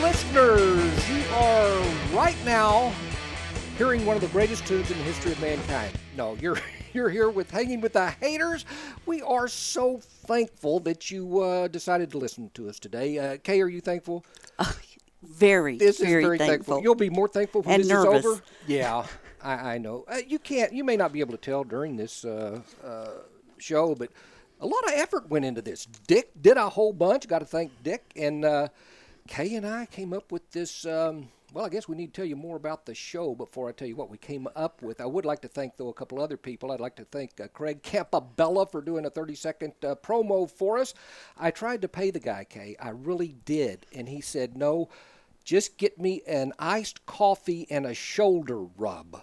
listeners, you are right now hearing one of the greatest tunes in the history of mankind. No, you're here with Hanging with the Hayters. We are so thankful that you decided to listen to us today. Kay, are you thankful? Very very thankful. You'll be more thankful when and this nervous. is over. Yeah, I know. You may not be able to tell during this show, but a lot of effort went into this. Dick did a whole bunch. Got to thank Dick. And Kay and I came up with this. Well, I guess we need to tell you more about the show before I tell you what we came up with. I would like to thank, though, a couple other people. I'd like to thank Craig Campabella for doing a 30-second promo for us. I tried to pay the guy, Kay. I really did. And he said, no, just get me an iced coffee and a shoulder rub.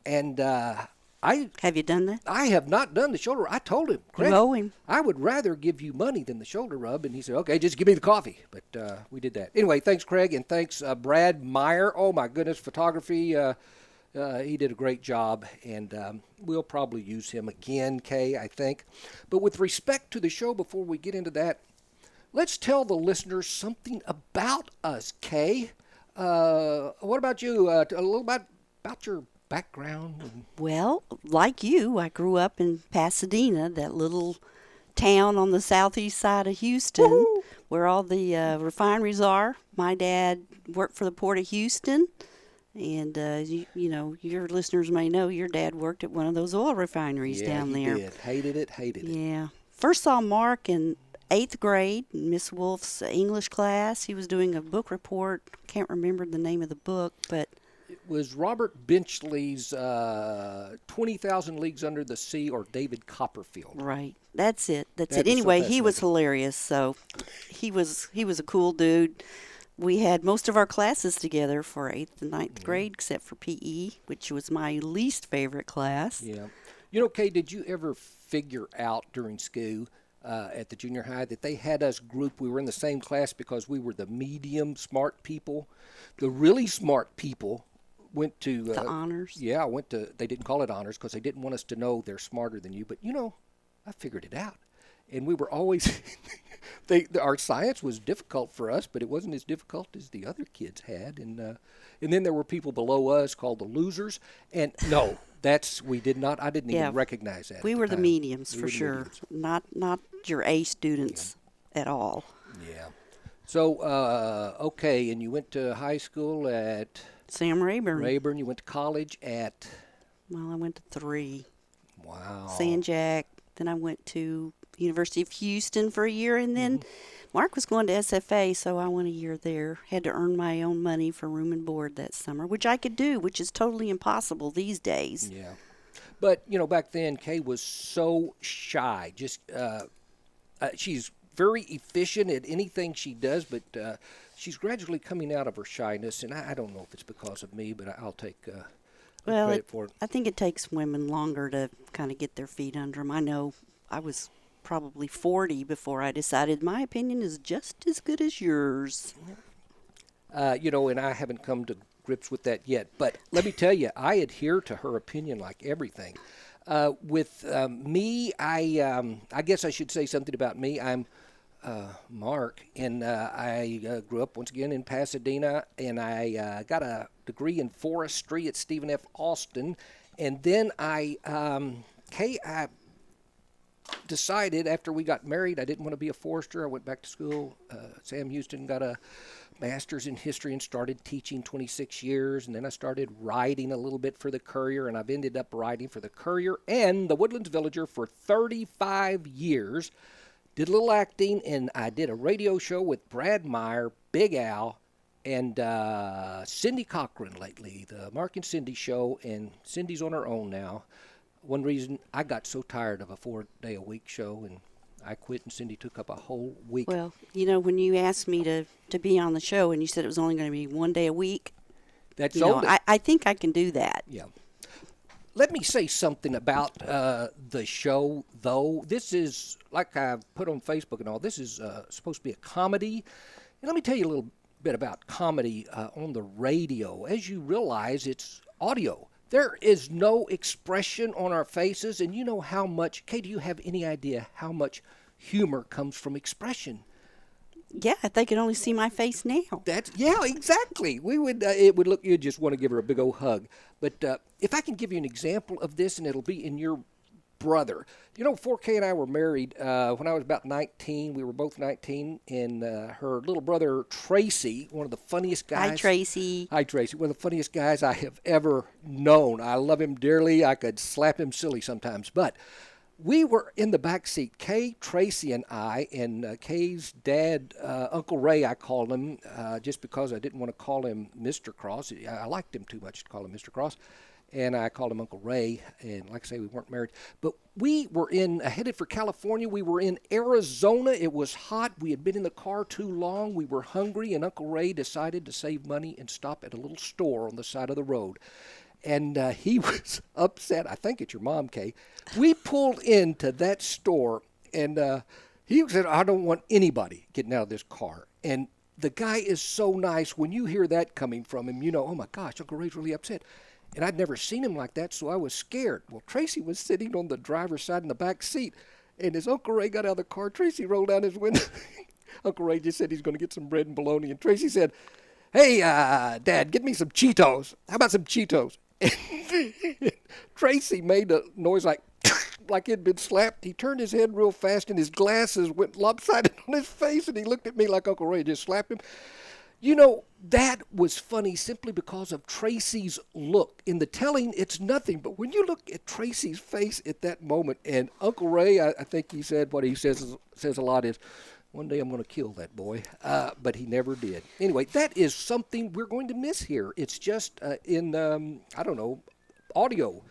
And Have you done that? I have not done the shoulder. I told him, Craig, You owe him. I would rather give you money than the shoulder rub. And he said, okay, just give me the coffee. But we did that. Anyway, thanks, Craig, and thanks, Brad Meyer. Oh, my goodness, photography. He did a great job, and we'll probably use him again, Kay, I think. But with respect to the show, before we get into that, let's tell the listeners something about us, Kay. What about you? A little about your background? Well, like you, I grew up in Pasadena, that little town on the southeast side of Houston, Woo-hoo! where all the refineries are. My dad worked for the Port of Houston, and you know, your listeners may know your dad worked at one of those oil refineries down there. Yeah, he did. Hated it. Yeah. First saw Mark in 8th grade, Miss Wolf's English class. He was doing a book report. Can't remember the name of the book, but It was Robert Benchley's 20,000 Leagues Under the Sea, or David Copperfield. right. That's it. That is Anyway, so he was fascinating. hilarious. So he was a cool dude. We had most of our classes together for 8th and 9th grade, except for PE, which was my least favorite class. Yeah. You know, Kay, did you ever figure out during school at the junior high that they had us grouped? We were in the same class because we were the medium smart people. The really smart people went to The honors. Yeah, they didn't call it honors because they didn't want us to know they're smarter than you. But, you know, I figured it out. And we were always, our science was difficult for us, but it wasn't as difficult as the other kids had. And then there were people below us called the losers. And no, I didn't Yeah. even recognize that. We at were the time. mediums We for were the sure. mediums. Not your A students at all. Yeah. So, okay, and you went to high school at Sam Rayburn. Rayburn. You went to college at, Well, I went to 3. wow. San Jack. Then I went to University of Houston for a year, and then Mark was going to SFA, so I went a year there. Had to earn my own money for room and board that summer, which I could do, which is totally impossible these days. Yeah. But, you know, back then, Kay was so shy. Just, she's very efficient at anything she does, but she's gradually coming out of her shyness, and I don't know if it's because of me, but I'll take Well, credit for it. I think it takes women longer to kind of get their feet under them. I know I was probably 40 before I decided my opinion is just as good as yours. You know, and I haven't come to grips with that yet. But let me tell you, I adhere to her opinion like everything. With me, I guess I should say something about me. I'm Mark, and I grew up once again in Pasadena, and I got a degree in forestry at Stephen F. Austin, and then I decided after we got married I didn't want to be a forester. I went back to school. Sam Houston, got a master's in history and started teaching 26 years, and then I started writing a little bit for the Courier, and I've ended up writing for the Courier and the Woodlands Villager for 35 years. Did a little acting, and I did a radio show with Brad Meyer, Big Al, and Cindy Cochran lately, the Mark and Cindy show, and Cindy's on her own now. One reason, I got so tired of a 4-day-a-week show, and I quit, and Cindy took up a whole week. Well, you know, when you asked me to be on the show and you said it was only going to be 1 day a week, That's you know, only, I think I can do that. yeah. Let me say something about the show, though. This is, like I put on Facebook and all, this is supposed to be a comedy. And let me tell you a little bit about comedy on the radio. As you realize, it's audio. There is no expression on our faces, and you know how much, Kay, do you have any idea how much humor comes from expression? Yeah, if they could only see my face now. Yeah, exactly. We would it would look, you'd just want to give her a big old hug. But if I can give you an example of this, and it'll be in your brother. 4K and I were married when I was about 19. We were both 19, and her little brother Tracy, one of the funniest guys. Hi, Tracy. Hi, Tracy. One of the funniest guys I have ever known. I love him dearly. I could slap him silly sometimes, but we were in the back seat, Kay, Tracy, and I, and Kay's dad, Uncle Ray, I called him, just because I didn't want to call him Mr. Cross. I liked him too much to call him Mr. Cross, and I called him Uncle Ray, and like I say, we weren't married. But we were headed for California. We were in Arizona. It was hot. We had been in the car too long. We were hungry, and Uncle Ray decided to save money and stop at a little store on the side of the road. And he was upset. I think it's your mom, Kay. We pulled into that store, and he said, I don't want anybody getting out of this car. And the guy is so nice. When you hear that coming from him, oh, my gosh, Uncle Ray's really upset. And I'd never seen him like that, so I was scared. Well, Tracy was sitting on the driver's side in the back seat, and as Uncle Ray got out of the car, Tracy rolled down his window. Uncle Ray just said he's going to get some bread and bologna, and Tracy said, hey, Dad, get me some Cheetos. How about some Cheetos? Tracy made a noise like he'd been slapped. He turned his head real fast, and his glasses went lopsided on his face, and he looked at me like Uncle Ray just slapped him. That was funny simply because of Tracy's look. In the telling, it's nothing, but when you look at Tracy's face at that moment, and Uncle Ray, I think he said what he says a lot is, one day I'm going to kill that boy, but he never did. Anyway, that is something we're going to miss here. It's just in, audio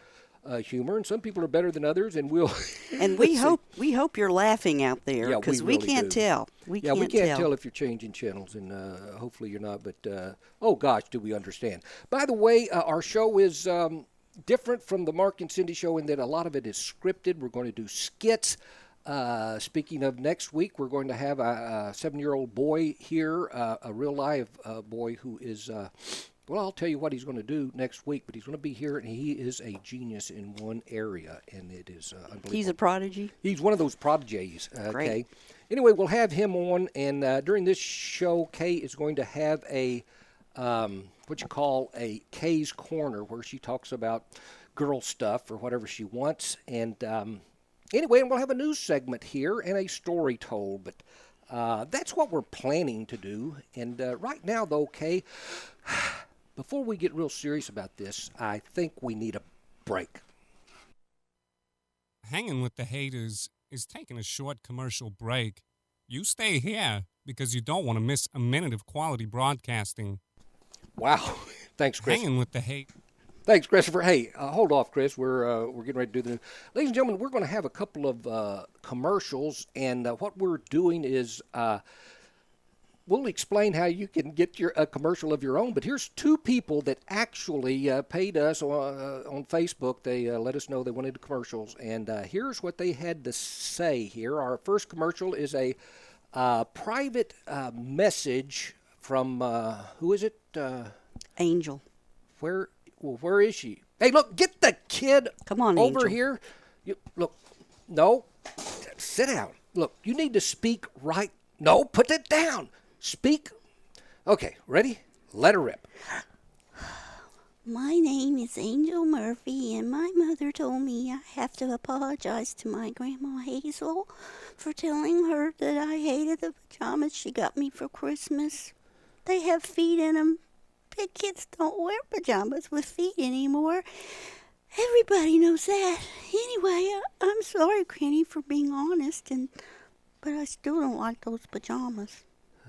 humor, and some people are better than others, and we'll... And we hope you're laughing out there, because we really can't tell. We can't tell if you're changing channels, and hopefully you're not, but oh gosh, do we understand. By the way, our show is different from the Mark and Cindy show in that a lot of it is scripted. We're going to do skits. Speaking of next week, we're going to have a 7-year-old boy here, a real live boy who is, I'll tell you what he's going to do next week, but he's going to be here, and he is a genius in one area, and it is unbelievable. He's a prodigy? He's one of those prodigies, Great. Kay. Anyway, we'll have him on, and during this show, Kay is going to have a, what you call a Kay's Corner, where she talks about girl stuff or whatever she wants, and... Anyway, and we'll have a news segment here and a story told, but that's what we're planning to do. And right now, though, Kay, before we get real serious about this, I think we need a break. Hanging with the Hayters is taking a short commercial break. You stay here because you don't want to miss a minute of quality broadcasting. Wow. Thanks, Chris. Hanging with the Hayters. Thanks, Christopher. Hey, hold off, Chris. We're getting ready to do the news. Ladies and gentlemen, we're going to have a couple of commercials, and what we're doing is we'll explain how you can get a commercial of your own. But here's two people that actually paid us on Facebook. They let us know they wanted commercials, and here's what they had to say here. Our first commercial is a private message from, who is it? Angel. Where is she? Hey, look, get the kid Come on, over Angel. here. Look, no, sit down. Look, you need to speak right. No, put it down. Speak. Okay, ready? Let her rip. My name is Angel Murphy, and my mother told me I have to apologize to my Grandma Hazel for telling her that I hated the pajamas she got me for Christmas. They have feet in them. Big kids don't wear pajamas with feet anymore. Everybody knows that. Anyway, I'm sorry, Granny, for being honest, but I still don't like those pajamas.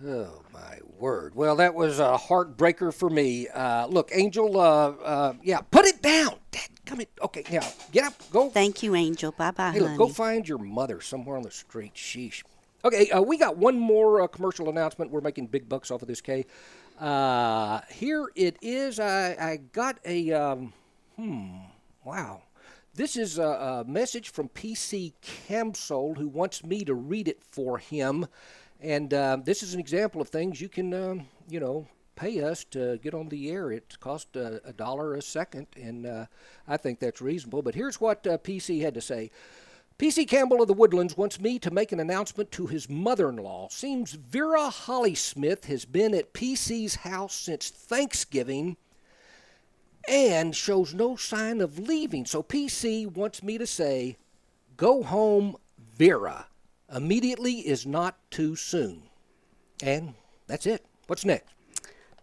Oh, my word. Well, that was a heartbreaker for me. Look, Angel, put it down. Dad, come in. Okay, now, get up, go. Thank you, Angel. Bye-bye, Hey, look, honey. go find your mother somewhere on the street. Sheesh. Okay, we got one more commercial announcement. We're making big bucks off of this, Kay. Here it is. I got a, wow. This is a message from PC Camsold who wants me to read it for him. And this is an example of things you can, pay us to get on the air. It costs $1 a second, and I think that's reasonable. But here's what PC had to say. P.C. Campbell of the Woodlands wants me to make an announcement to his mother-in-law. Seems Vera Hollysmith has been at P.C.'s house since Thanksgiving and shows no sign of leaving. So P.C. wants me to say, go home, Vera. Immediately is not too soon. And that's it. What's next?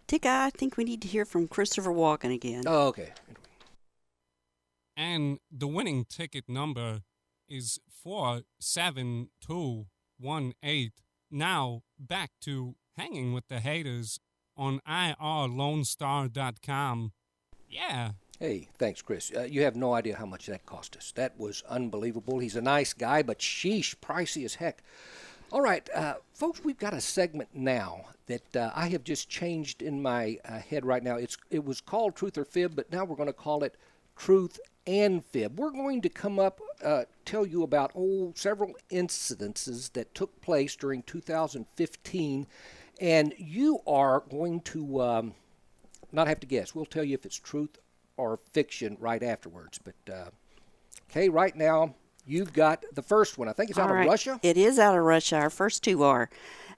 Dick, I think we need to hear from Christopher Walken again. Oh, okay. And the winning ticket number is 47218. Now back to hanging with the Hayters on irlonestar.com. Yeah. Hey, thanks, Chris. You have no idea how much that cost us. That was unbelievable. He's a nice guy, but sheesh, pricey as heck. All right, folks, we've got a segment now that I have just changed in my head right now. It was called Truth or Fib, but now we're going to call it Truth and Fib. We're going to come up, tell you about several incidences that took place during 2015, and you are going to not have to guess. We'll tell you if it's truth or fiction right afterwards. But, okay, right now, you've got the first one. I think it's out of Russia. It is out of Russia. Our first two are.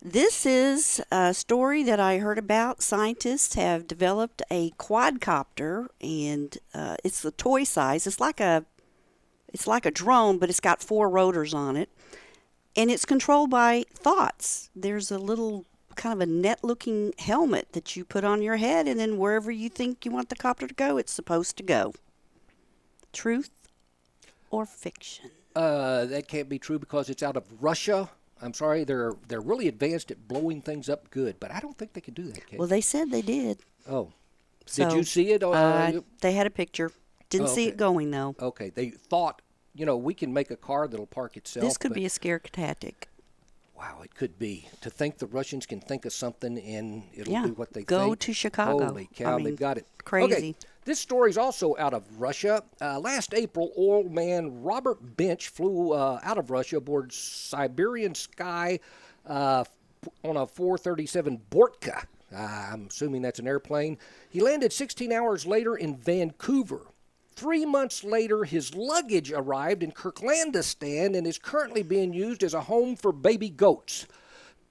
This is a story that I heard about. Scientists have developed a quadcopter, and it's the toy size. It's like a drone, but it's got 4 rotors on it, and it's controlled by thoughts. There's a little kind of a net-looking helmet that you put on your head, and then wherever you think you want the copter to go, it's supposed to go. Truth or fiction? That can't be true because it's out of Russia. I'm sorry, they're really advanced at blowing things up good, but I don't think they can do that, Kate. Well, they said they did. Oh. So, did you see it? They had a picture. Didn't see it going, though. Okay. They thought, we can make a car that'll park itself. This could be a scare tactic. Wow, it could be. To think the Russians can think of something and it'll do what they Go think. to Chicago. Holy cow, they've got it. Crazy. Okay, this story's also out of Russia. Last April, oil man Robert Bench flew out of Russia aboard Siberian Sky on a 437 Bortka. I'm assuming that's an airplane. He landed 16 hours later in Vancouver. 3 months later, his luggage arrived in Kirklandistan and is currently being used as a home for baby goats.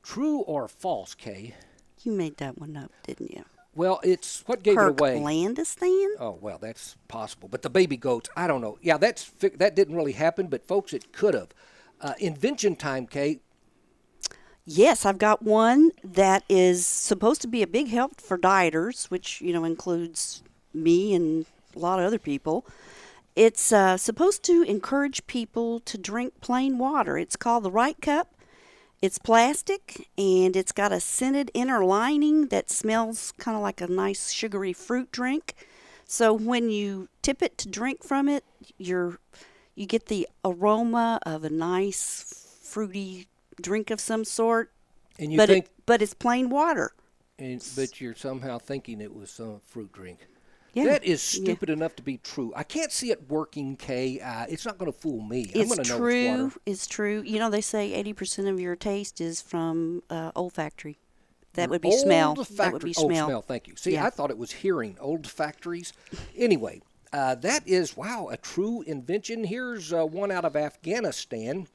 True or false, Kay? You made that one up, didn't you? Well, it's what gave it away. Kirklandistan? Oh, well, that's possible. But the baby goats, I don't know. Yeah, that didn't really happen, but folks, it could have. Invention time, Kay. Yes, I've got one that is supposed to be a big help for dieters, which, includes me and a lot of other people. It's supposed to encourage people to drink plain water. It's called the Right Cup. It's plastic, and it's got a scented inner lining that smells kind of like a nice sugary fruit drink. So when you tip it to drink from it, you get the aroma of a nice fruity drink of some sort. And but it's plain water. But you're somehow thinking it was some fruit drink. Yeah. That is stupid enough to be true. I can't see it working, Kay. It's not going to fool me. I'm going to know it's water. It's true. They say 80% of your taste is from olfactory. That would be smell. That would be smell. Smell, thank you. See, I thought it was hearing. Old factories. Anyway, that is, a true invention. Here's one out of Afghanistan.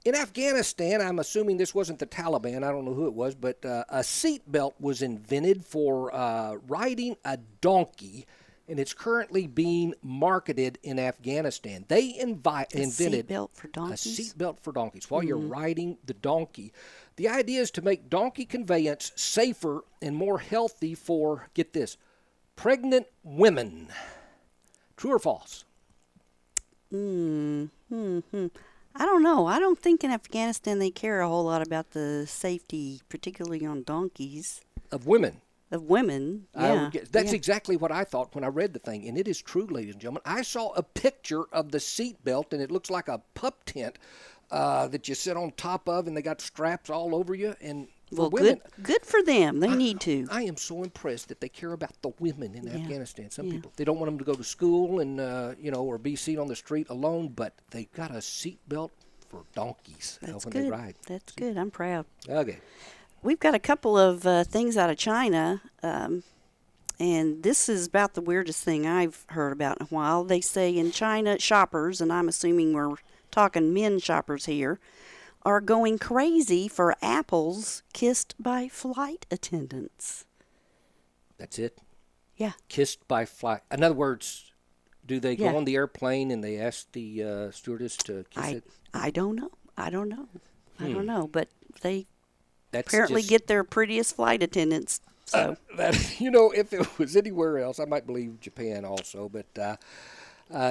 In Afghanistan, I'm assuming this wasn't the Taliban, I don't know who it was, but a seat belt was invented for riding a donkey, and it's currently being marketed in Afghanistan. They invented a seat belt for donkeys? A seat belt for donkeys while you're riding the donkey. The idea is to make donkey conveyance safer and more healthy for, get this, pregnant women. True or false? I don't know. I don't think in Afghanistan they care a whole lot about the safety, particularly on donkeys. Of women. Of women, yeah. That's exactly what I thought when I read the thing, and it is true, ladies and gentlemen. I saw a picture of the seat belt, and it looks like a pup tent that you sit on top of, and they got straps all over you. And for women, good for them. They need to. I am so impressed that they care about the women in Afghanistan. Some people, they don't want them to go to school and or be seen on the street alone, but they got a seat belt for donkeys when they ride. That's good. I'm proud. Okay. We've got a couple of things out of China, and and this is about the weirdest thing I've heard about in a while. They say in China, shoppers, and I'm assuming we're talking men shoppers here, are going crazy for apples kissed by flight attendants. That's it? Yeah. Kissed by flight. In other words, do they go Yeah. on the airplane and they ask the stewardess to kiss it? I don't know. I don't know. But they That's apparently just- get their prettiest flight attendants. So that, you know, if it was anywhere else, I might believe Japan also, but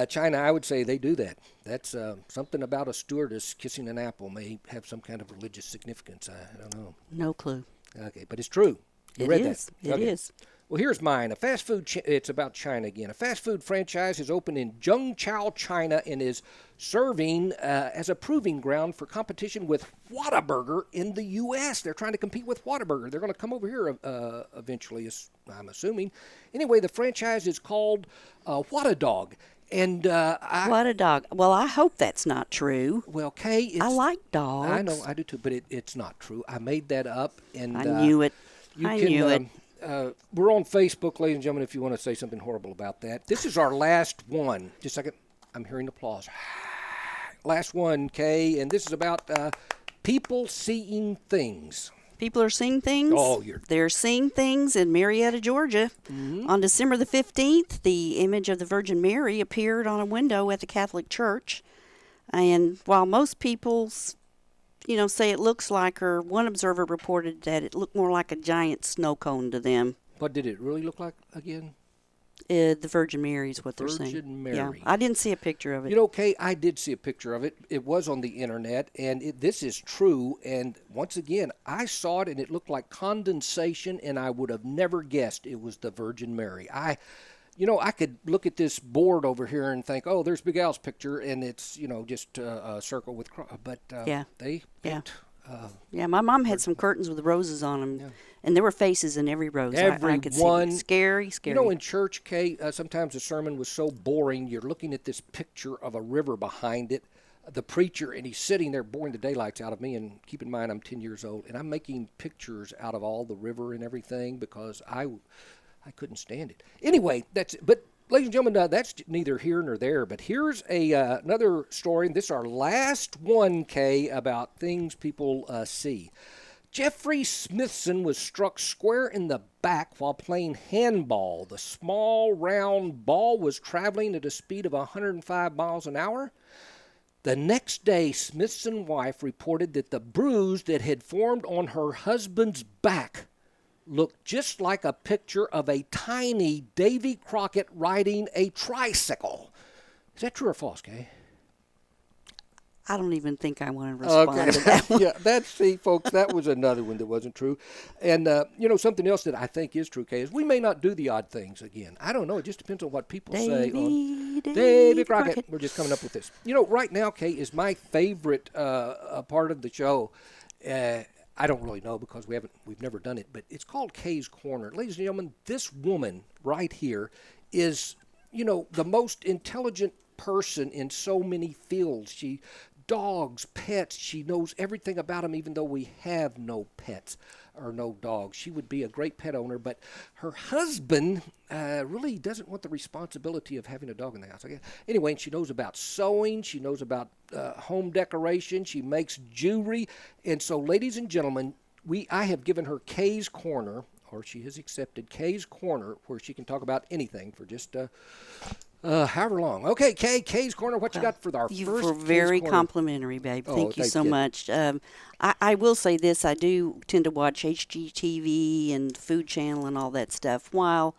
China, I would say they do that. That's something about a stewardess kissing an apple may have some kind of religious significance. I don't know. no clue. Okay, but it's true. You It read is. that. It Okay. is. Well, here's mine. A fast food. It's about China again. A fast food franchise is opened in Zhengzhou, China, and is serving as a proving ground for competition with Whataburger in the U.S. They're trying to compete with Whataburger. They're going to come over here eventually, I'm assuming. Anyway, the franchise is called Whatadog. And What a dog. Well, I hope that's not true. well, Kay, it's, I like dogs. I know, I do too, but it's not true. I made that up, and I knew it. You I can, knew it. We're on Facebook, ladies and gentlemen, if you want to say something horrible about that. This is our last one. Just a second. I'm hearing applause. Last one, Kay, and this is about people seeing things. People are seeing things. Oh, They're seeing things in Marietta, Georgia. On December the 15th, the image of the Virgin Mary appeared on a window at the Catholic Church. And while most people, say it looks like her, one observer reported that it looked more like a giant snow cone to them. What did it really look like again? The Virgin Mary is what they're saying. Virgin Yeah, Mary. I didn't see a picture of it. You know, Kay, I did see a picture of it. It was on the internet, and this is true. And once again, I saw it, and it looked like condensation, and I would have never guessed it was the Virgin Mary. I could look at this board over here and think, oh, there's Big Al's picture, and it's, just a circle with, but Yeah. they Yeah. picked, Yeah, my mom had some curtains with roses on them, and there were faces in every rose. I could see Everyone- it. Scary, scary. You know, in church, Kay, sometimes the sermon was so boring, you're looking at this picture of a river behind it, the preacher, and he's sitting there boring the daylights out of me, and keep in mind I'm 10 years old, and I'm making pictures out of all the river and everything because I couldn't stand it. Anyway, but ladies and gentlemen, that's neither here nor there, but here's another story, and this is our last one, Kay, about things people see. Jeffrey Smithson was struck square in the back while playing handball. The small, round ball was traveling at a speed of 105 miles an hour. The next day, Smithson's wife reported that the bruise that had formed on her husband's back looked just like a picture of a tiny Davy Crockett riding a tricycle. Is that true or false, Kay? I don't even think I want to respond to that one. Yeah, see, folks, that was another one that wasn't true. And, something else that I think is true, Kay, is we may not do the odd things again. I don't know. It just depends on what people say. Davy Crockett. We're just coming up with this. Right now, Kay, is my favorite part of the show. I don't really know because we've never done it, but it's called Kay's Corner. Ladies and gentlemen, this woman right here is, the most intelligent person in so many fields. Dogs, pets, she knows everything about them even though we have no pets or no dogs. She would be a great pet owner, but her husband really doesn't want the responsibility of having a dog in the house. Anyway, she knows about sewing, she knows about home decoration, she makes jewelry, and so ladies and gentlemen, I have given her Kay's Corner, or she has accepted Kay's Corner, where she can talk about anything for just however long. Okay, Kay's Corner, what you got for our You first were Kay's very Corner? complimentary, babe. Oh, Thank you thank so you. much. I will say this. I do tend to watch HGTV and Food Channel and all that stuff while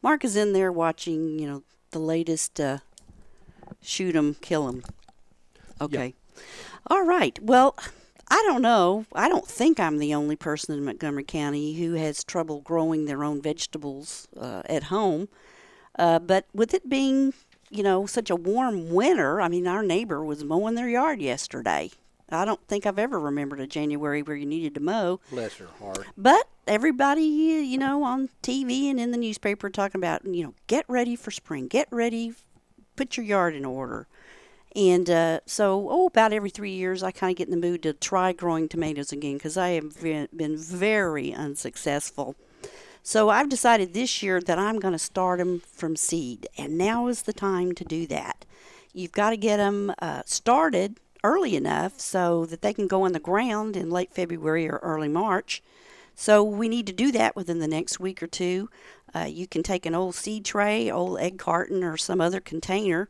Mark is in there watching, the latest shoot 'em, kill 'em. Okay. All right. Well, I don't know. I don't think I'm the only person in Montgomery County who has trouble growing their own vegetables at home. But with it being, such a warm winter, I mean, our neighbor was mowing their yard yesterday. I don't think I've ever remembered a January where you needed to mow. Bless her heart. But everybody, on TV and in the newspaper talking about, get ready for spring. Get ready. Put your yard in order. And about every 3 years, I kind of get in the mood to try growing tomatoes again because I have been very unsuccessful. So I've decided this year that I'm going to start them from seed, and now is the time to do that. You've got to get them started early enough so that they can go in the ground in late February or early March. So we need to do that within the next week or two. You can take an old seed tray, old egg carton, or some other container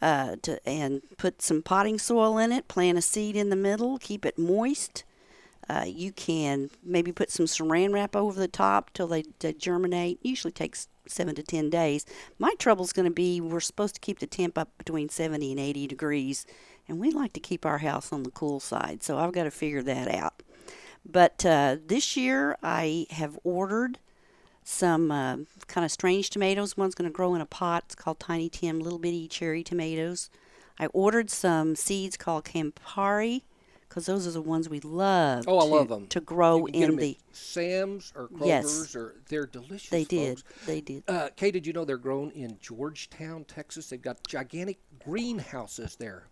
and put some potting soil in it, plant a seed in the middle, keep it moist. You can maybe put some saran wrap over the top till they germinate. Usually takes 7 to 10 days. My trouble's going to be we're supposed to keep the temp up between 70 and 80 degrees, and we like to keep our house on the cool side, so I've got to figure that out. But this year I have ordered some kind of strange tomatoes. One's going to grow in a pot. It's called Tiny Tim, little bitty cherry tomatoes. I ordered some seeds called Campari, because those are the ones we love. Oh, I love them. To grow you can get in them the at Sam's or Kroger's, Yes. or they're delicious. They did. Folks. They did. Kay, did you know they're grown in Georgetown, Texas? They've got gigantic greenhouses there.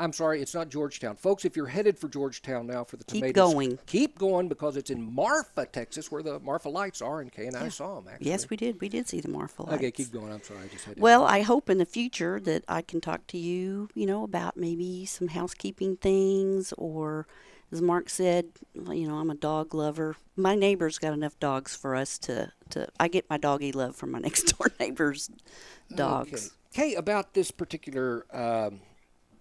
I'm sorry, it's not Georgetown. Folks, if you're headed for Georgetown now for the Keep tomatoes, going. keep going, because it's in Marfa, Texas, where the Marfa lights are, and Kay and I saw them, actually. Yes, we did. We did see the Marfa lights. Okay, keep going. I'm sorry. I just had to. Well, I hope in the future that I can talk to you, about maybe some housekeeping things, or as Mark said, I'm a dog lover. My neighbor's got enough dogs for us to I get my doggy love from my next door neighbor's dogs. Okay. Kay, about this particular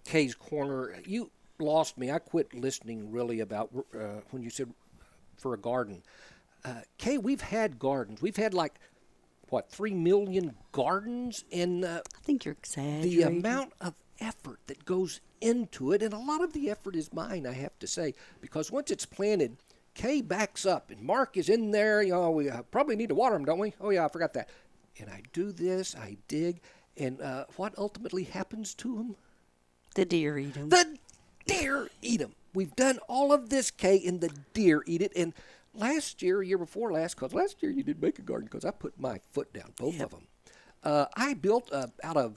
Kay's Corner, you lost me. I quit listening really about when you said for a garden. Kay, we've had gardens. We've had 3 million gardens, and I think you're exaggerating. the amount of effort that goes into it, and a lot of the effort is mine, I have to say, because once it's planted, Kay backs up, and Mark is in there. We probably need to water them, don't we? Oh, yeah, I forgot that. And I do this, I dig, and what ultimately happens to them? The deer eat them. The deer eat them. We've done all of this, Kay, and the deer eat it. And year before last, because last year you did make a garden, because I put my foot down, both of them. I built out of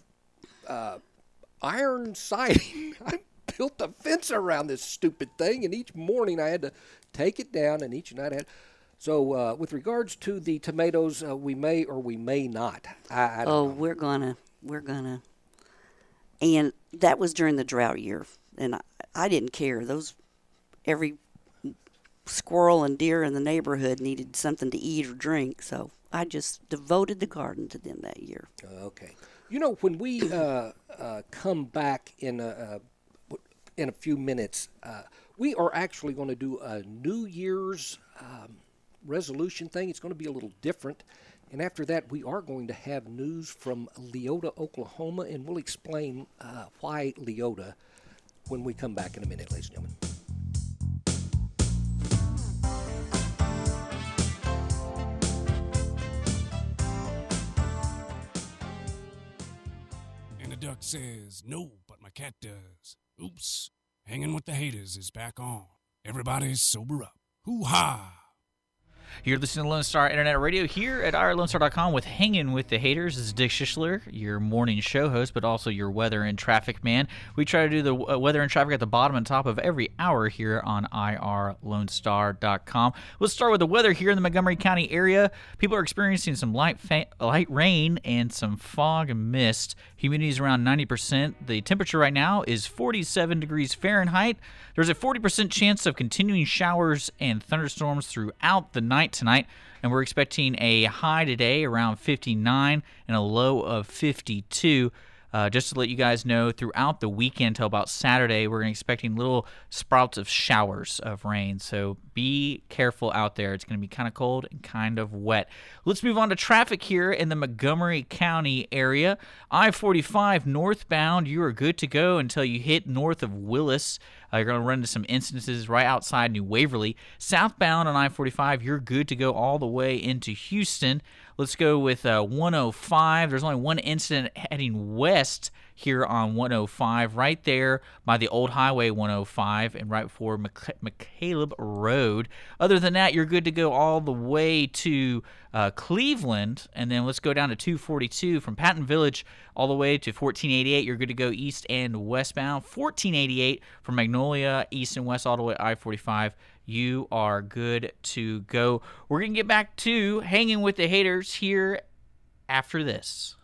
iron siding. I built a fence around this stupid thing, and each morning I had to take it down, and each night I had. So with regards to the tomatoes, we may or we may not. I don't know. We're gonna. And that was during the drought year, and I didn't care. Every squirrel and deer in the neighborhood needed something to eat or drink, so I just devoted the garden to them that year. Okay. When we come back in a few minutes, we are actually going to do a New Year's resolution thing. It's going to be a little different. And after that, we are going to have news from Leota, Oklahoma, and we'll explain why Leota when we come back in a minute, ladies and gentlemen. And the duck says, no, but my cat does. Oops, Hanging with the Hayters is back on. Everybody sober up. Hoo-ha! You're listening to Lone Star Internet Radio here at OurLoneStar.com with Hanging with the Hayters. This is Dick Schischler, your morning show host, but also your weather and traffic man. We try to do the weather and traffic at the bottom and top of every hour here on IRLoneStar.com. Let's start with the weather here in the Montgomery County area. People are experiencing some light rain and some fog and mist. Humidity is around 90%. The temperature right now is 47 degrees Fahrenheit. There's a 40% chance of continuing showers and thunderstorms throughout the night tonight, and we're expecting a high today around 59 and a low of 52. Just to let you guys know, throughout the weekend until about Saturday, we're expecting little sprouts of showers of rain. So be careful out there. It's going to be kind of cold and kind of wet. Let's move on to traffic here in the Montgomery County area. I-45 northbound, you are good to go until you hit north of Willis. You're going to run into some instances right outside New Waverly. Southbound on I-45, you're good to go all the way into Houston. Let's go with 105. There's only one incident heading west here on 105, right there by the old Highway 105 and right before McCaleb Road. Other than that, you're good to go all the way to Cleveland, and then let's go down to 242 from Patton Village all the way to 1488. You're good to go east and westbound. 1488 from Magnolia, east and west, all the way I-45. you are good to go. We're going to get back to hanging with the haters here after this.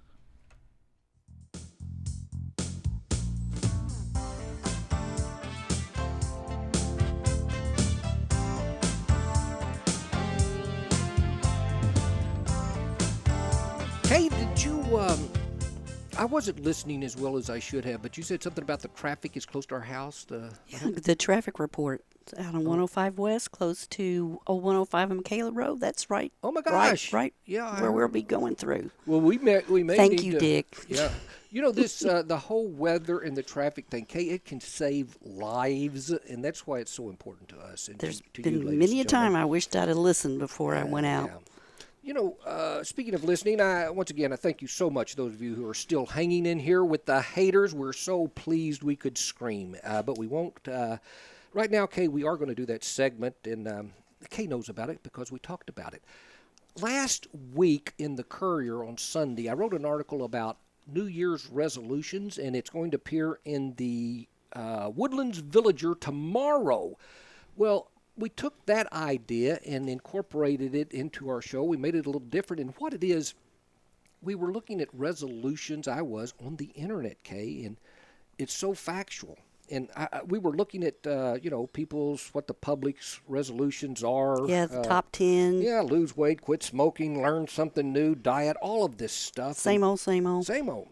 Hey, did you, I wasn't listening as well as I should have, but you said something about the traffic is close to our house. The traffic report out on 105 West, close to 105 and Michaela Road. That's right. Oh my gosh! Right. Yeah, where we'll be going through. Well, we may Thank need you, to, Dick. Yeah, you know this the whole weather and the traffic thing. Kay, it can save lives, and that's why it's so important to us. And There's to been you, ladies many a and time gentlemen. I wished I'd have listened before I went out. Yeah. You know, speaking of listening, once again, I thank you so much, those of you who are still hanging in here with the haters. We're so pleased we could scream, but we won't. Right now, Kay, we are going to do that segment, and Kay knows about it because we talked about it. Last week in the Courier on Sunday, I wrote an article about New Year's resolutions, and it's going to appear in the Woodlands Villager tomorrow. Well, we took that idea and incorporated it into our show. We made it a little different. And what it is, we were looking at resolutions, I was, on the internet, Kay, and it's so factual. And we were looking at, people's, what the public's resolutions are. Yeah, the top 10. Yeah, lose weight, quit smoking, learn something new, diet, all of this stuff. Same old, same old. Same old.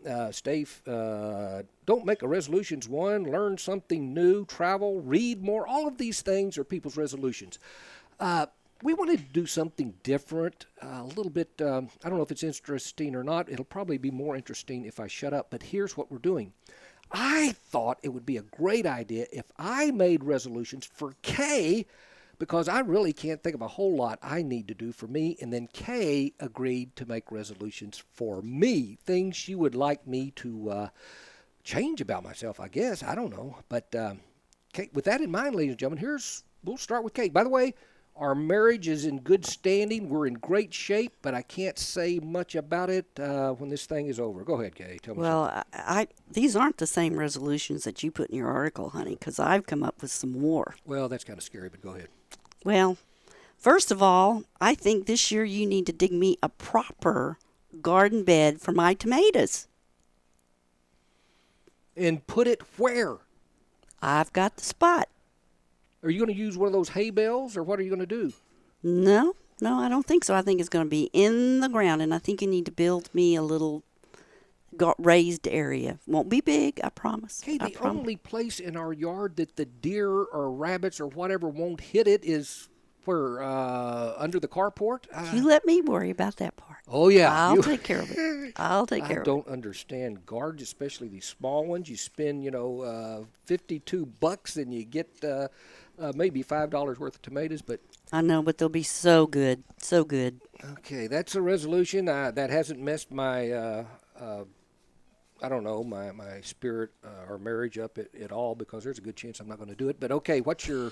Don't make a resolutions one, learn something new, travel, read more. All of these things are people's resolutions. We wanted to do something different, a little bit, I don't know if it's interesting or not. It'll probably be more interesting if I shut up, but here's what we're doing. I thought it would be a great idea if I made resolutions for Kay, because I really can't think of a whole lot I need to do for me, and then Kay agreed to make resolutions for me, things she would like me to change about myself, I guess. I don't know. But Kay, with that in mind, ladies and gentlemen, we'll start with Kay. By the way, our marriage is in good standing. We're in great shape, but I can't say much about it when this thing is over. Go ahead, Kay. Tell me something. Well, these aren't the same resolutions that you put in your article, honey, because I've come up with some more. Well, that's kind of scary, but go ahead. Well, first of all, I think this year you need to dig me a proper garden bed for my tomatoes. And put it where? I've got the spot. Are you going to use one of those hay bales, or what are you going to do? No, I don't think so. I think it's going to be in the ground, and I think you need to build me a little raised area. Won't be big, I promise. Okay, the only place in our yard that the deer or rabbits or whatever won't hit it is where, under the carport. You let me worry about that part. Oh, yeah. I'll take care of it. I'll take care of it. I don't understand gardens, especially these small ones. You spend, $52 and you get maybe $5 worth of tomatoes, but I know, but they'll be so good, so good. okay, that's a resolution. That hasn't messed my my spirit or marriage up at all, because there's a good chance I'm not going to do it. But okay, what's your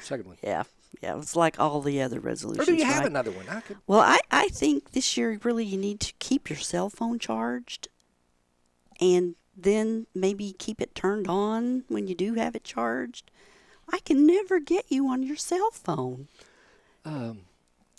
second one? Yeah, it's like all the other resolutions. Or do you have right? another one? Well, I think this year really you need to keep your cell phone charged, and then maybe keep it turned on when you do have it charged. I can never get you on your cell phone.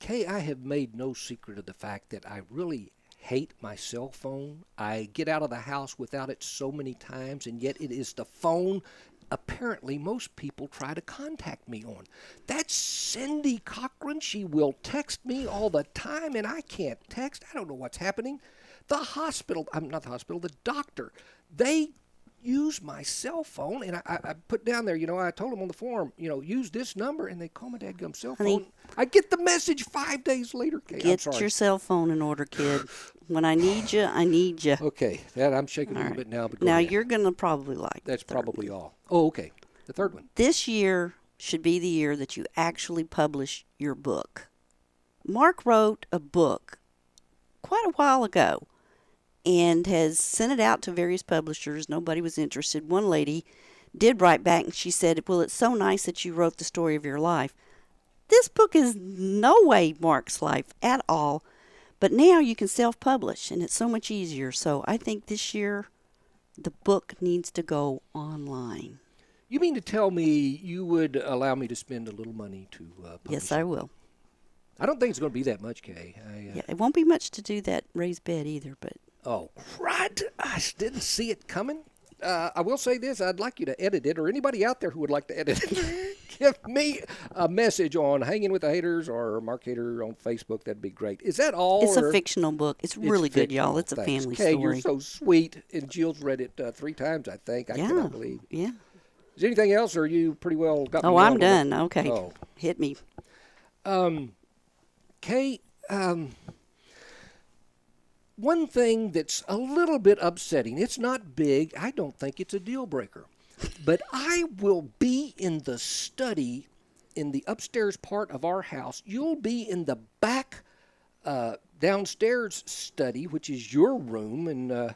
Kay, I have made no secret of the fact that I really hate my cell phone. I get out of the house without it so many times, and yet it is the phone apparently most people try to contact me on. That's Cindy Cochran. She will text me all the time, and I can't text. I don't know what's happening. The doctor, they use my cell phone, and I put down there, I told them on the form, use this number, and they call my dadgum cell phone. Honey, I get the message 5 days later. Kay, get your cell phone in order, kid. When I need you, I need you. Okay, that I'm shaking a little bit now. But now ahead. you're going to probably like That's the third probably one. all. Oh, okay. The third one. This year should be the year that you actually publish your book. Mark wrote a book quite a while ago and has sent it out to various publishers. Nobody was interested. One lady did write back, and she said, well, it's so nice that you wrote the story of your life. This book is no way Mark's life at all, but now you can self-publish, and it's so much easier. So I think this year the book needs to go online. You mean to tell me you would allow me to spend a little money to publish Yes, it? I will. I don't think it's going to be that much, Kay. Yeah, it won't be much to do that raised bed either, but Oh, right. I didn't see it coming. I will say this. I'd like you to edit it, or anybody out there who would like to edit it. Give me a message on Hanging with the Hayters or Mark Hayter on Facebook. That'd be great. Is that all? it's a or- fictional book. It's really good, y'all. fictional? It's a Thanks. family Kay, story. you're so sweet. And Jill's read it 3 times, I think. I yeah, cannot believe. yeah. Is there anything else, or are you pretty well got me Oh, I'm nailed on done. it? Okay, Oh. hit me. Kay, one thing that's a little bit upsetting, it's not big, I don't think it's a deal breaker, but I will be in the study in the upstairs part of our house. You'll be in the back downstairs study, which is your room, and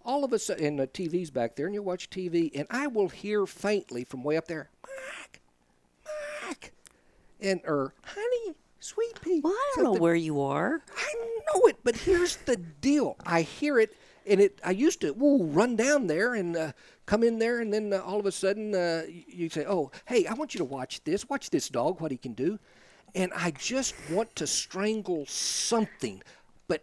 all of us, and the TV's back there, and you'll watch TV, and I will hear faintly from way up there, Mark, and, honey, sweet pea. Well, I don't know where you are. I know it, but here's the deal. I hear it, and I used to run down there and come in there, and then all of a sudden you say, oh, hey, I want you to watch this. Watch this dog, what he can do. And I just want to strangle something. But,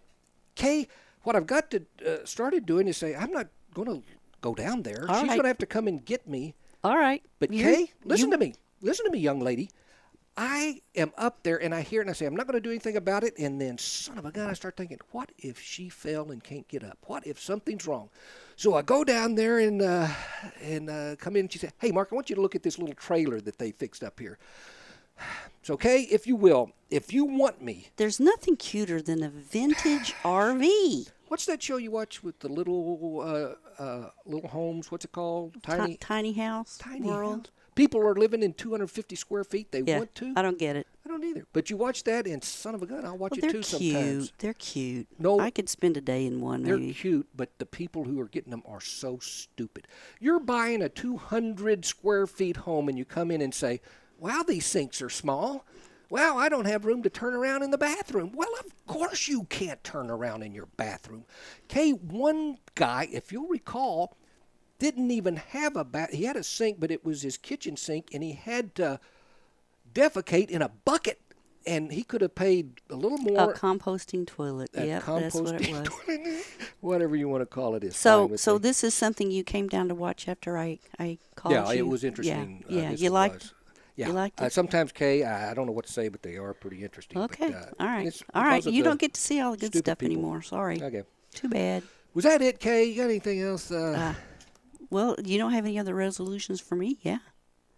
Kay, what I've got to started doing is say, I'm not going to go down there. All She's right. going to have to come and get me. All right. But, Kay, listen to me. Listen to me, young lady. I am up there, and I hear it, and I say, I'm not going to do anything about it. And then, son of a gun, I start thinking, what if she fell and can't get up? What if something's wrong? So I go down there and come in, and she said, hey, Mark, I want you to look at this little trailer that they fixed up here. So, Kay, if you will, if you want me. There's nothing cuter than a vintage RV. What's that show you watch with the little homes? What's it called? Tiny house Tiny world. house. People are living in 250 square feet. They Yeah, want to. I don't get it. I don't either. But you watch that, and son of a gun, I'll watch Well, it they're too cute. sometimes. They're cute. No, I could spend a day in one, They're maybe. cute, but the people who are getting them are so stupid. You're buying a 200 square feet home, and you come in and say, wow, these sinks are small. Well, I don't have room to turn around in the bathroom. Well, of course you can't turn around in your bathroom. Okay, one guy, if you'll recall, didn't even have a bath. He had a sink, but it was his kitchen sink, and he had to defecate in a bucket. And he could have paid a little more. A composting toilet. A Yep, that's what it was. toilet. Whatever you want to call it is fine So, with so me. this is something you came down to watch after I called you? Yeah, it was interesting. Yeah, This you liked was. Yeah. You liked it? Sometimes, Kay, I don't know what to say, but they are pretty interesting. Okay, But, all right. it's All right, because of you the don't get to see all the good stupid stuff people. anymore. Sorry. Okay. Too bad. Was that it, Kay? You got anything else? Well, you don't have any other resolutions for me? Yeah.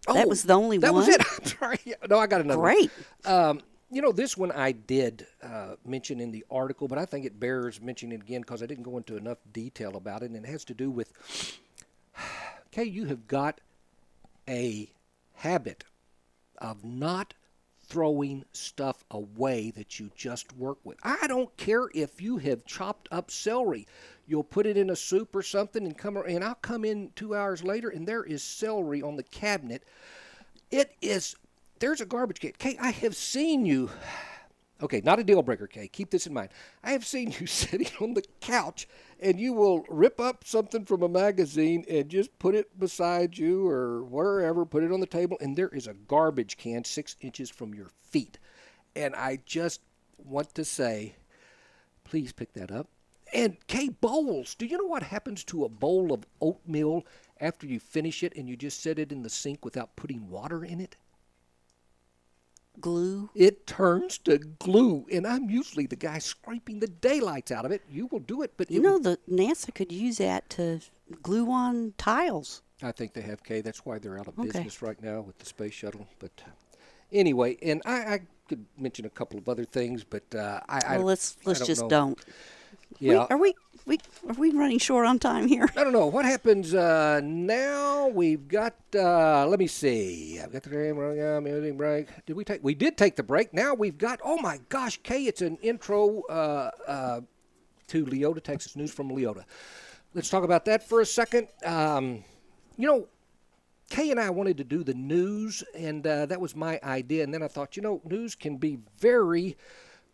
Oh, that was the only that one? was it. I'm sorry. No, I got another one. Great. You know, this one I did mention in the article, but I think it bears mentioning again because I didn't go into enough detail about it, and it has to do with, Kay, you have got a habit of not throwing stuff away that you just work with. I don't care if you have chopped up celery. You'll put it in a soup or something and I'll come in 2 hours later and there is celery on the cabinet. There's a garbage can. Kay, I have seen you. Okay, not a deal breaker, Kay. Keep this in mind. I have seen you sitting on the couch and you will rip up something from a magazine and just put it beside you or wherever, put it on the table, and there is a garbage can 6 inches from your feet. And I just want to say, please pick that up. And Kay, bowls. Do you know what happens to a bowl of oatmeal after you finish it and you just set it in the sink without putting water in it? Glue. It turns to glue, and I'm usually the guy scraping the daylights out of it. You will do it, but You know, the NASA could use that to glue on tiles. I think they have, Kay. That's why they're out of Okay. business right now with the space shuttle. But anyway, and I could mention a couple of other things, but Let's don't just know. don't. Yeah. Are we running short on time here? I don't know. What happens now? We've got, let me see. I've got the music break. We did take the break. Now we've got, oh my gosh, Kay, it's an intro to Leota, Texas News from Leota. Let's talk about that for a second. You know, Kay and I wanted to do the news, and that was my idea. And then I thought, you know, news can be very...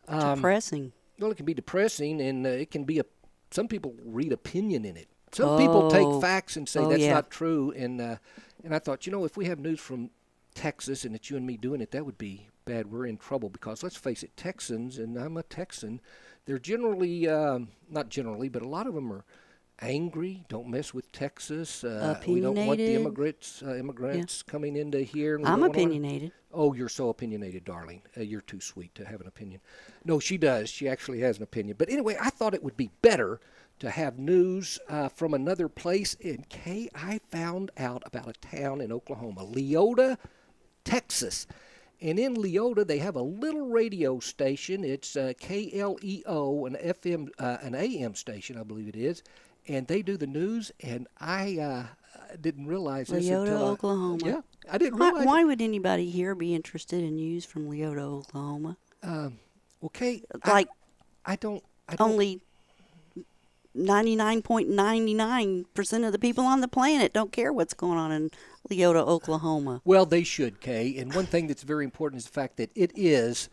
Depressing. Well, it can be depressing, and it can be some people read opinion in it. Some people take facts and say that's yeah. not true, and I thought, if we have news from Texas and it's you and me doing it, that would be bad. We're in trouble because let's face it, Texans, and I'm a Texan, they're generally, not generally, but a lot of them are angry. Don't mess with Texas. We don't want the immigrants coming into here. And I'm opinionated. Oh, you're so opinionated, darling. You're too sweet to have an opinion. No, she does. She actually has an opinion. But anyway, I thought it would be better to have news from another place. And Kay, I found out about a town in Oklahoma, Leota, Texas. And in Leota, they have a little radio station. It's KLEO, an AM station, I believe it is. And they do the news, and I didn't realize this Leota, until Oklahoma. Yeah, I didn't realize. Why would anybody here be interested in news from Leota, Oklahoma? Okay, Like I don't. only 99.99% of the people on the planet don't care what's going on in Leota, Oklahoma. Well, they should, Kay. And one thing that's very important is the fact that it is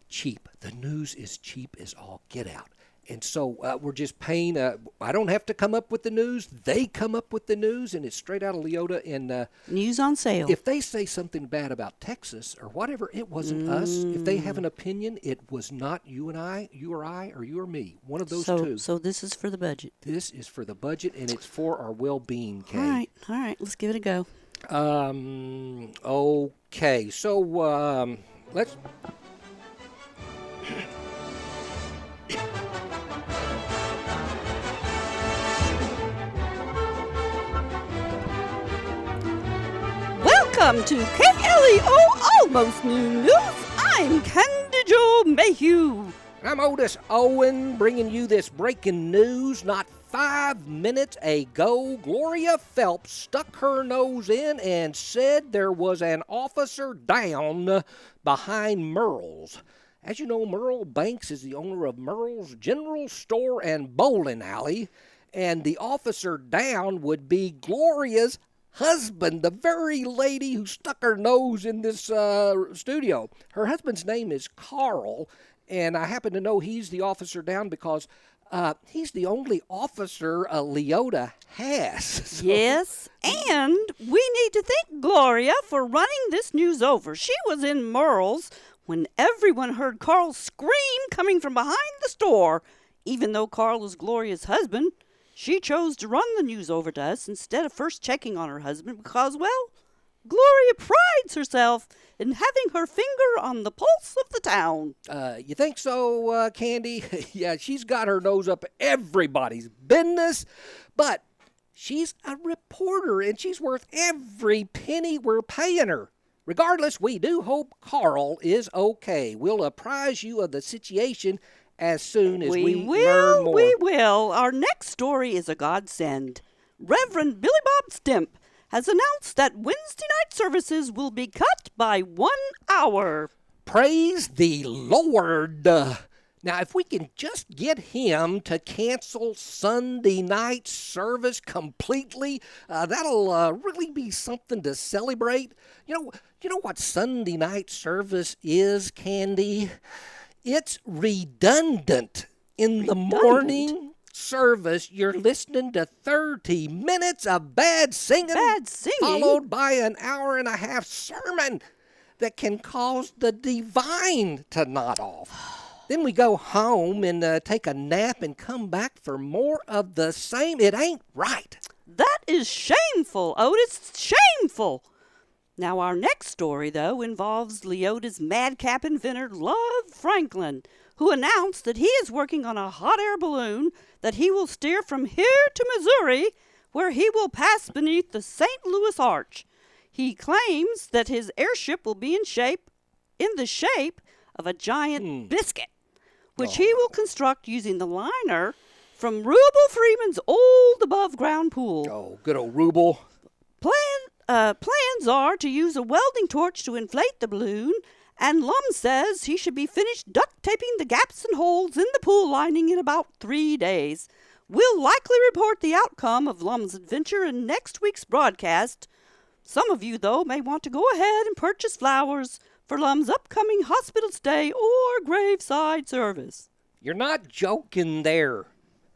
cheap. The news is cheap as all get out. And so we're just paying. I don't have to come up with the news. They come up with the news, and it's straight out of Leota. And News on sale. if they say something bad about Texas or whatever, it wasn't us. If they have an opinion, it was not you and I, you or I, or you or me. One of those two. So this is for the budget. This is for the budget, and it's for our well-being, Kay. All right. Let's give it a go. Okay. So let's. Welcome to KLEO Almost Noon News. I'm Candy Joe Mayhugh. I'm Otis Owens bringing you this breaking news. Not 5 minutes ago, Gloria Phelps stuck her nose in and said there was an officer down behind Merle's. As you know, Merle Banks is the owner of Merle's General Store and Bowling Alley, and the officer down would be Gloria's husband, the very lady who stuck her nose in this studio. Her husband's name is Carl, and I happen to know he's the officer down because he's the only officer Leota has. So. Yes, and we need to thank Gloria for running this news over. She was in Merle's when everyone heard Carl scream coming from behind the store. Even though Carl was Gloria's husband, she chose to run the news over to us instead of first checking on her husband because, well, Gloria prides herself in having her finger on the pulse of the town. You think so, Candy? Yeah, she's got her nose up everybody's business, but she's a reporter and she's worth every penny we're paying her. Regardless, we do hope Carl is okay. We'll apprise you of the situation as soon as we learn more. We will. Our next story is a godsend. Reverend Billy Bob Stimp has announced that Wednesday night services will be cut by 1 hour. Praise the Lord. Now, if we can just get him to cancel Sunday night service completely, that'll really be something to celebrate. You know what Sunday night service is, Candy? It's redundant. In the morning service, you're listening to 30 minutes of bad singing, followed by an hour-and-a-half sermon that can cause the divine to nod off. Then we go home and take a nap and come back for more of the same. It ain't right. That is shameful, Otis. Shameful. Now, our next story, though, involves Leota's madcap inventor, Love Franklin, who announced that he is working on a hot air balloon that he will steer from here to Missouri, where he will pass beneath the St. Louis Arch. He claims that his airship will be in the shape of a giant biscuit, which he will construct using the liner from Rubel Freeman's old above-ground pool. Oh, good old Rubel. Plans are to use a welding torch to inflate the balloon, and Lum says he should be finished duct taping the gaps and holes in the pool lining in about 3 days. We'll likely report the outcome of Lum's adventure in next week's broadcast. Some of you, though, may want to go ahead and purchase flowers for Lum's upcoming hospital stay or graveside service. You're not joking there.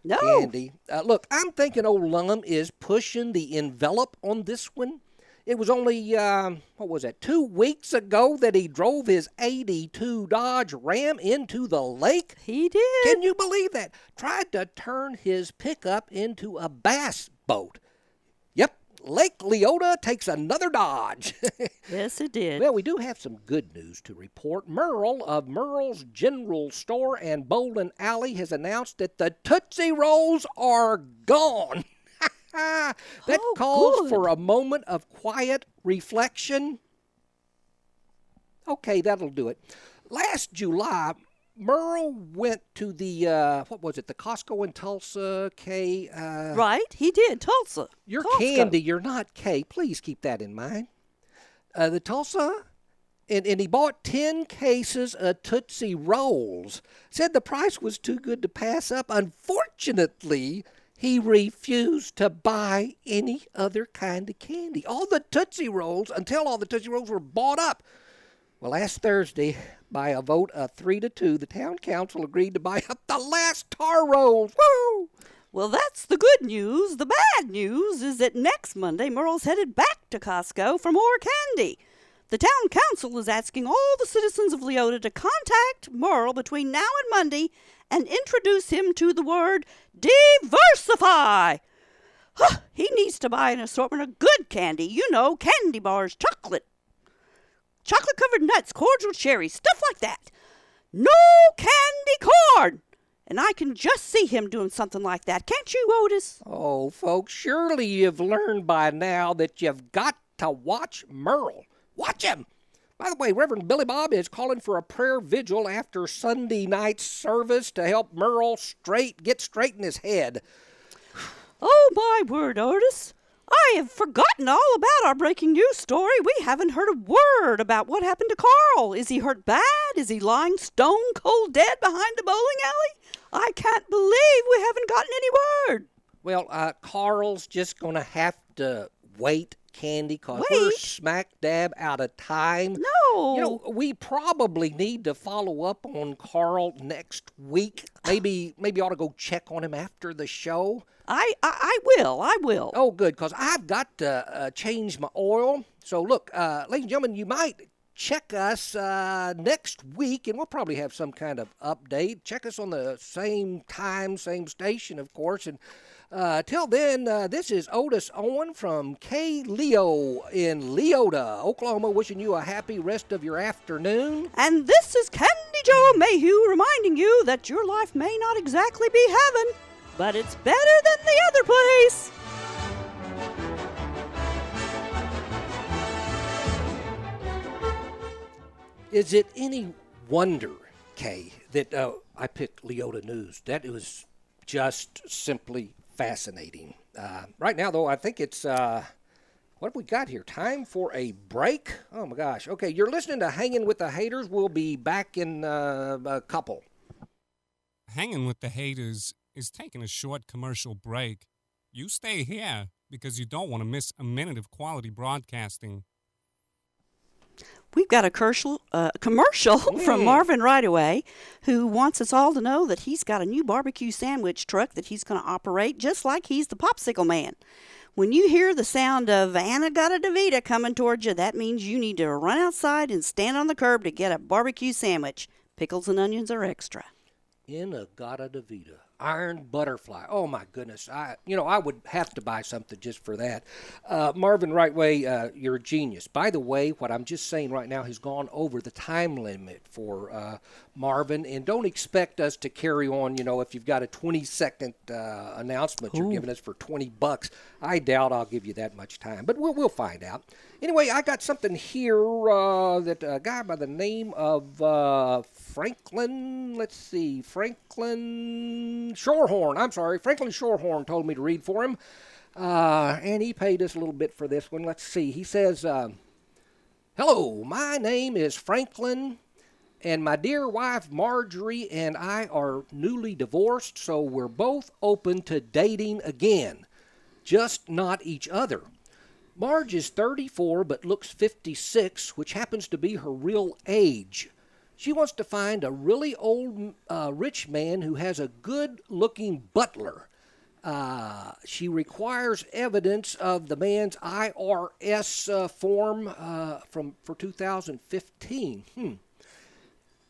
No. candy. Look, I'm thinking old Lum is pushing the envelope on this one. It was only, 2 weeks ago that he drove his 82 Dodge Ram into the lake? He did. Can you believe that? Tried to turn his pickup into a bass boat. Yep, Lake Leota takes another Dodge. Yes, it did. Well, we do have some good news to report. Merle of Merle's General Store and Bowling Alley has announced that the Tootsie Rolls are gone. That Oh, calls good. for a moment of quiet reflection. Okay, that'll do it. Last July, Merle went to the, the Costco in Tulsa, Kay. Right, he did. Tulsa. You're Costco. Candy, you're not Kay. Please keep that in mind. The Tulsa, and he bought 10 cases of Tootsie Rolls. Said the price was too good to pass up. Unfortunately, he refused to buy any other kind of candy. All the Tootsie Rolls, until all the Tootsie Rolls were bought up. Well, last Thursday, by a vote of 3-2, the town council agreed to buy up the last tar rolls. Woo! Well, that's the good news. The bad news is that next Monday, Merle's headed back to Costco for more candy. The town council is asking all the citizens of Leota to contact Merle between now and Monday and introduce him to the word diversify. He needs to buy an assortment of good candy. You know, candy bars, chocolate-covered nuts, cordial cherries, stuff like that. No candy corn. And I can just see him doing something like that. Can't you, Otis? Oh, folks, surely you've learned by now that you've got to watch Merle. Watch him! By the way, Reverend Billy Bob is calling for a prayer vigil after Sunday night's service to help Merle get straight in his head. Oh, my word, Otis. I have forgotten all about our breaking news story. We haven't heard a word about what happened to Carl. Is he hurt bad? Is he lying stone cold dead behind the bowling alley? I can't believe we haven't gotten any word. Well, Carl's just going to have to wait, Candy, because we're Wait? smack dab out of time. No. You know, we probably need to follow up on Carl next week. Maybe ought to go check on him after the show. I will. Oh, good, because I've got to change my oil. So, look, ladies and gentlemen, you might check us next week, and we'll probably have some kind of update. Check us on the same time, same station, of course. And till then, this is Otis Owen from K-Leo in Leota, Oklahoma, wishing you a happy rest of your afternoon. And this is Candy Joe Mayhugh reminding you that your life may not exactly be heaven, but it's better than the other place. Is it any wonder, Kay, that I picked Leota News? That was just simply fascinating. Right now, though, I think it's, what have we got here? Time for a break? Oh, my gosh. Okay, you're listening to Hanging with the Hayters. We'll be back in a couple. Hanging with the Hayters is taking a short commercial break. You stay here because you don't want to miss a minute of quality broadcasting. We've got a commercial from Marvin right away, who wants us all to know that he's got a new barbecue sandwich truck that he's going to operate just like he's the popsicle man. When you hear the sound of Anna Gata Davita coming towards you, that means you need to run outside and stand on the curb to get a barbecue sandwich. Pickles and onions are extra. Gata Davita. Iron Butterfly. Oh, my goodness. I would have to buy something just for that. Marvin Rightway, you're a genius. By the way, what I'm just saying right now has gone over the time limit for Marvin, and don't expect us to carry on, if you've got a 20-second announcement you're giving us for $20. I doubt I'll give you that much time, but we'll find out. Anyway, I got something here that a guy by the name of Franklin Shorehorn told me to read for him, and he paid us a little bit for this one. Let's see. He says, hello, my name is Franklin, and my dear wife Marjorie and I are newly divorced, so we're both open to dating again, just not each other. Marge is 34 but looks 56, which happens to be her real age. She wants to find a really old rich man who has a good-looking butler. She requires evidence of the man's IRS form for 2015. And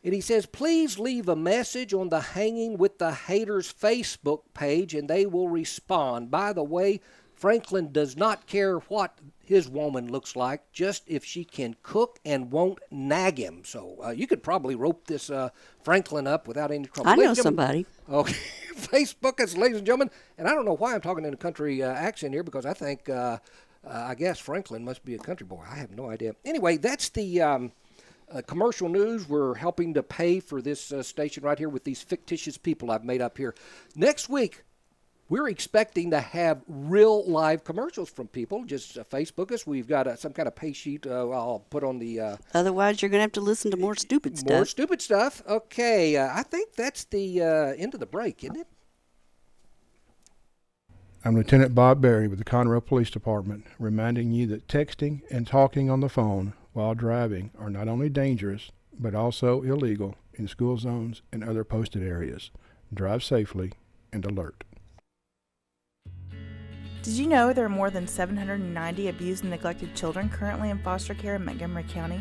he says, please leave a message on the Hanging with the Hayters Facebook page and they will respond. By the way, Franklin does not care what his woman looks like, just if she can cook and won't nag him. So you could probably rope this Franklin up without any trouble. I know somebody. Okay. Facebook us, ladies and gentlemen. And I don't know why I'm talking in a country accent here, because I think, I guess Franklin must be a country boy. I have no idea. Anyway, that's the commercial news. We're helping to pay for this station right here with these fictitious people I've made up here. Next week, we're expecting to have real live commercials from people. Just Facebook us. We've got some kind of pay sheet I'll put on the... Otherwise, you're going to have to listen to more stupid stuff. More stupid stuff. Okay, I think that's the end of the break, isn't it? I'm Lieutenant Bob Berry with the Conroe Police Department, reminding you that texting and talking on the phone while driving are not only dangerous, but also illegal in school zones and other posted areas. Drive safely and alert. Did you know there are more than 790 abused and neglected children currently in foster care in Montgomery County?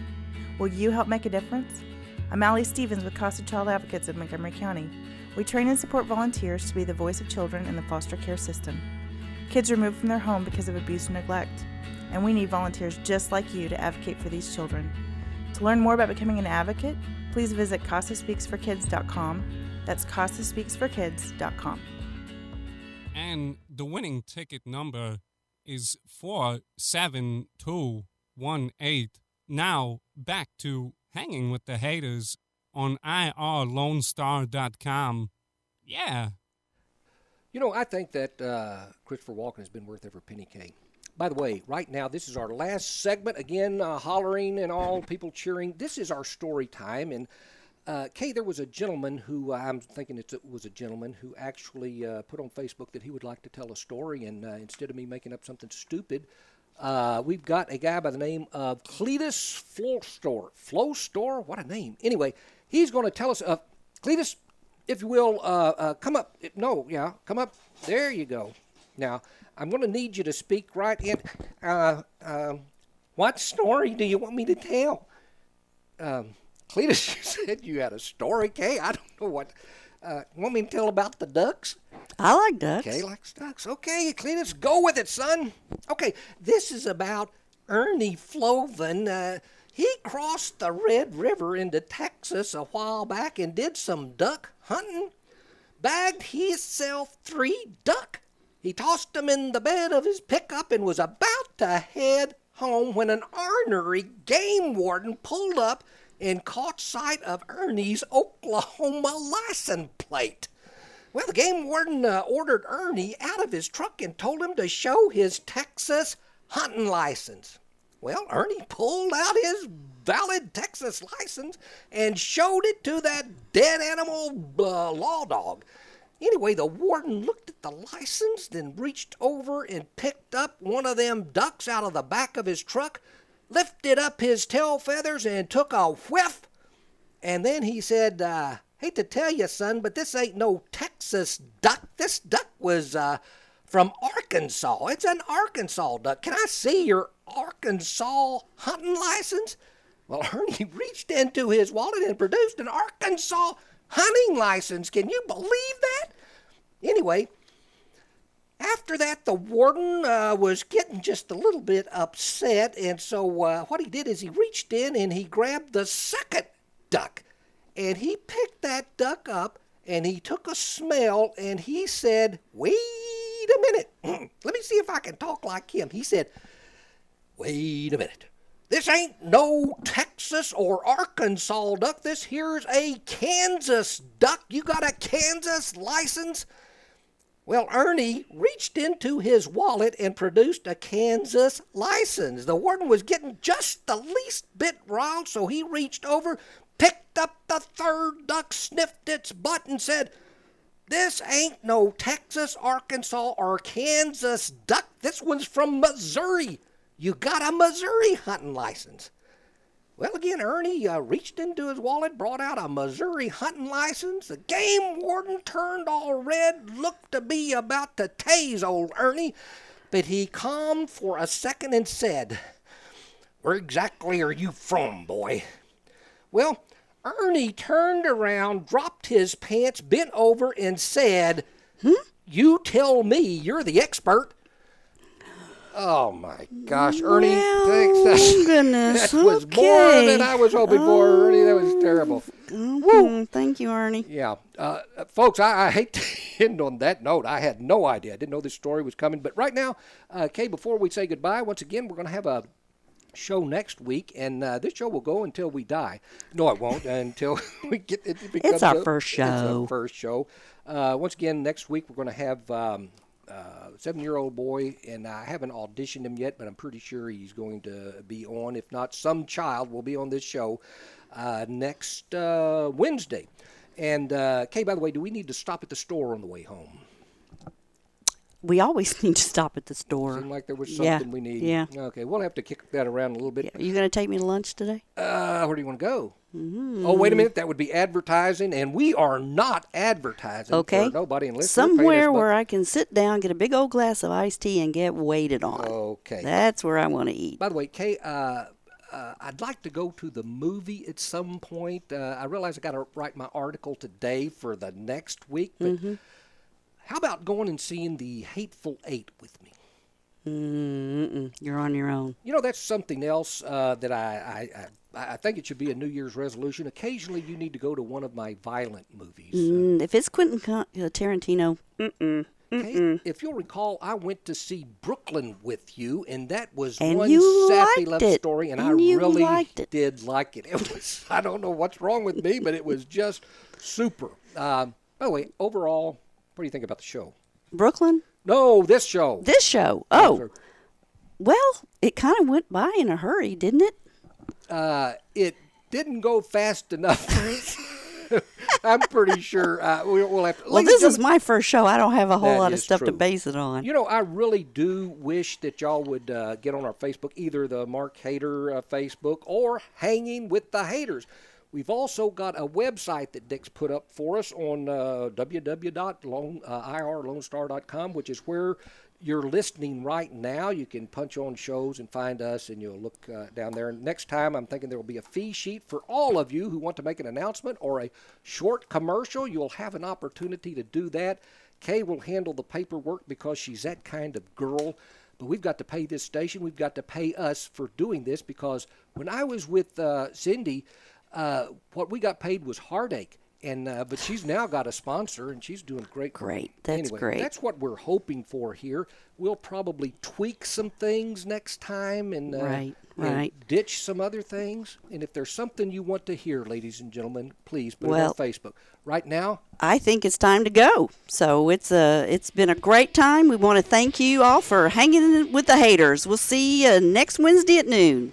Will you help make a difference? I'm Allie Stevens with Casa Child Advocates of Montgomery County. We train and support volunteers to be the voice of children in the foster care system. Kids are removed from their home because of abuse and neglect, and we need volunteers just like you to advocate for these children. To learn more about becoming an advocate, please visit CasaSpeaksForKids.com. That's CasaSpeaksForKids.com. And the winning ticket number is 47218. Now, back to Hanging with the Hayters on irlonestar.com. Yeah. You know, I think that Christopher Walken has been worth every penny, Kay. By the way, right now, this is our last segment. Again, hollering and all, people cheering. This is our story time. And, Kay, there was a gentleman who, I'm thinking it was a gentleman who actually put on Facebook that he would like to tell a story. And instead of me making up something stupid, we've got a guy by the name of Cletus Flowstore. What a name. Anyway, he's going to tell us, Cletus, if you will, come up. Come up. There you go. Now, I'm going to need you to speak right in. What story do you want me to tell? Cletus, you said you had a story, Kay. I don't know what. You want me to tell about the ducks? I like ducks. Kay likes ducks. Okay, Cletus, go with it, son. Okay, this is about Ernie Flovin. He crossed the Red River into Texas a while back and did some duck hunting. Bagged himself 3 duck. He tossed them in the bed of his pickup and was about to head home when an ornery game warden pulled up and caught sight of Ernie's Oklahoma license plate. Well, the game warden ordered Ernie out of his truck and told him to show his Texas hunting license. Well, Ernie pulled out his valid Texas license and showed it to that dead animal law dog. Anyway, the warden looked at the license, then reached over and picked up one of them ducks out of the back of his truck, lifted up his tail feathers and took a whiff. And then he said, hate to tell you, son, but this ain't no Texas duck. This duck was from Arkansas. It's an Arkansas duck. Can I see your Arkansas hunting license? Well, Ernie reached into his wallet and produced an Arkansas hunting license. Can you believe that? Anyway, after that, the warden was getting just a little bit upset, and so what he did is he reached in and he grabbed the second duck, and he picked that duck up, and he took a smell, and he said, wait a minute. Let me see if I can talk like him. He said, wait a minute. This ain't no Texas or Arkansas duck. This here's a Kansas duck. You got a Kansas license? Well, Ernie reached into his wallet and produced a Kansas license. The warden was getting just the least bit wrong, so he reached over, picked up the third duck, sniffed its butt, and said, this ain't no Texas, Arkansas, or Kansas duck. This one's from Missouri. You got a Missouri hunting license. Well, again, Ernie reached into his wallet, brought out a Missouri hunting license. The game warden turned all red, looked to be about to tase old Ernie, but he calmed for a second and said, "Where exactly are you from, boy?" Well, Ernie turned around, dropped his pants, bent over, and said, "You tell me, you're the expert." Oh my gosh, Ernie! Well, Thanks. goodness. That was more than I was hoping for, Ernie. That was terrible. Thank you, Ernie. Yeah, folks, I hate to end on that note. I had no idea. I didn't know this story was coming. But right now, Kay, before we say goodbye, once again, we're going to have a show next week, and this show will go until we die. No, it won't until we get it. It's our first show. It's our first show. Once again, next week we're going to have 7-year-old boy, and I haven't auditioned him yet, but I'm pretty sure he's going to be on. If not, some child will be on this show next Wednesday. And Kay, by the way, do we need to stop at the store on the way home? We always need to stop at the store. Seemed like there was something we need. Yeah. Okay, we'll have to kick that around a little bit. Are you going to take me to lunch today? Where do you want to go? Oh, wait a minute. That would be advertising, and we are not advertising for nobody unless somewhere where I can sit down, get a big old glass of iced tea, and get waited on. Okay. That's where I want to eat. By the way, Kay, I'd like to go to the movie at some point. I realize I got to write my article today for the next week, but how about going and seeing The Hateful Eight with me? You're on your own. You know, that's something else that I think it should be a New Year's resolution. Occasionally, you need to go to one of my violent movies. If it's Quentin Tarantino, Okay, if you'll recall, I went to see Brooklyn with you, and that was And one you sappy liked love it. story, and And I you really liked it. did like it. It was, I don't know what's wrong with me, but it was just super. By the way, overall, what do you think about the show? Brooklyn? No, this show. This show. Oh, well, it kind of went by in a hurry, didn't it? It didn't go fast enough. I'm pretty sure we'll have to. Well, this is my first show. I don't have a whole lot of stuff to true. base it on. You know, I really do wish that y'all would get on our Facebook, either the Mark Hayter Facebook or Hanging with the Hayters. We've also got a website that Dick's put up for us on www.irlonestar.com, which is where you're listening right now. You can punch on shows and find us, and you'll look down there. And next time, I'm thinking there will be a fee sheet for all of you who want to make an announcement or a short commercial. You'll have an opportunity to do that. Kay will handle the paperwork because she's that kind of girl. But we've got to pay this station. We've got to pay us for doing this, because when I was with Cindy, what we got paid was heartache. And but she's now got a sponsor, and she's doing great. Great. That's anyway, great. That's what we're hoping for here. We'll probably tweak some things next time and, Right. and ditch some other things. And if there's something you want to hear, ladies and gentlemen, please put it on Facebook. Right now, I think it's time to go. So it's been a great time. We want to thank you all for hanging with the Haters. We'll see you next Wednesday at noon.